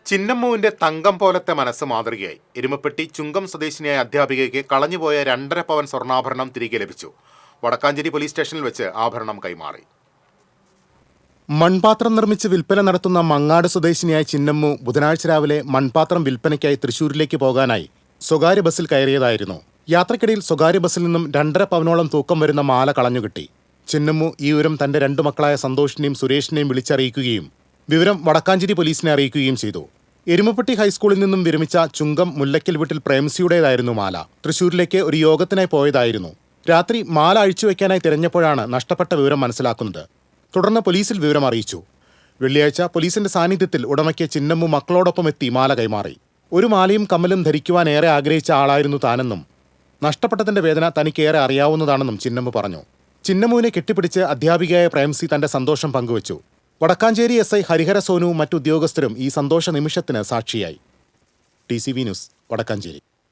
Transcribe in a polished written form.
ചിന്നമ്മുവിന്റെ തങ്കം പോലത്തെ മനസ്സ് മാതൃകയായി. എരുമപ്പെട്ടി ചുങ്കം സ്വദേശിനിയായ അധ്യാപികയ്ക്ക് കളഞ്ഞുപോയ 2.5 പവൻ സ്വർണ്ണാഭരണം തിരികെ ലഭിച്ചു. വടക്കാഞ്ചേരി പോലീസ് സ്റ്റേഷനിൽ വെച്ച് ആഭരണം കൈമാറി. മൺപാത്രം നിർമ്മിച്ച് വിൽപ്പന നടത്തുന്ന മങ്ങാട് സ്വദേശിനിയായ ചിന്നമ്മു ബുധനാഴ്ച രാവിലെ മൺപാത്രം വിൽപ്പനയ്ക്കായി തൃശൂരിലേക്ക് പോകാനായി സ്വകാര്യ ബസ്സിൽ കയറിയതായിരുന്നു. യാത്രക്കിടയിൽ സ്വകാര്യ ബസ്സിൽ നിന്നും 2.5 പവനോളം തൂക്കം വരുന്ന മാല കളഞ്ഞുകിട്ടി. ചിന്നമ്മു ഈ വിവരം തന്റെ 2 മക്കളായ സന്തോഷിനെയും സുരേഷിനെയും വിളിച്ചറിയിക്കുകയും വിവരം വടക്കാഞ്ചേരി പോലീസിനെ അറിയിക്കുകയും ചെയ്തു. എരുമപ്പെട്ടി ഹൈസ്കൂളിൽ നിന്നും വിരമിച്ച ചുങ്കം മുല്ലയ്ക്കൽ വീട്ടിൽ പ്രേംസിയുടേതായിരുന്നു മാല. തൃശൂരിലേക്ക് ഒരു യോഗത്തിനായി പോയതായിരുന്നു. രാത്രി മാല അഴിച്ചുവെക്കാനായി തിരഞ്ഞപ്പോഴാണ് നഷ്ടപ്പെട്ട വിവരം മനസ്സിലാക്കുന്നത്. തുടർന്ന് പോലീസിൽ വിവരം അറിയിച്ചു. വെള്ളിയാഴ്ച പോലീസിന്റെ സാന്നിധ്യത്തിൽ ഉടമയ്ക്ക് ചിന്നമ്മു മക്കളോടൊപ്പം എത്തി മാല കൈമാറി. ഒരു മാലയും കമ്മലും ധരിക്കുവാൻ ഏറെ ആഗ്രഹിച്ച ആളായിരുന്നു താനെന്നും നഷ്ടപ്പെട്ടതിന്റെ വേദന തനിക്കേറെ അറിയാവുന്നതാണെന്നും ചിന്നമ്മു പറഞ്ഞു. ചിന്നമ്മുവിനെ കെട്ടിപ്പിടിച്ച് അധ്യാപികയായ പ്രേംസി തന്റെ സന്തോഷം പങ്കുവച്ചു. വടക്കാഞ്ചേരി SI ഹരിഹര സോനുവും മറ്റുദ്യോഗസ്ഥരും ഈ സന്തോഷ നിമിഷത്തിന് സാക്ഷിയായി. TCV news, Vadakkanchery.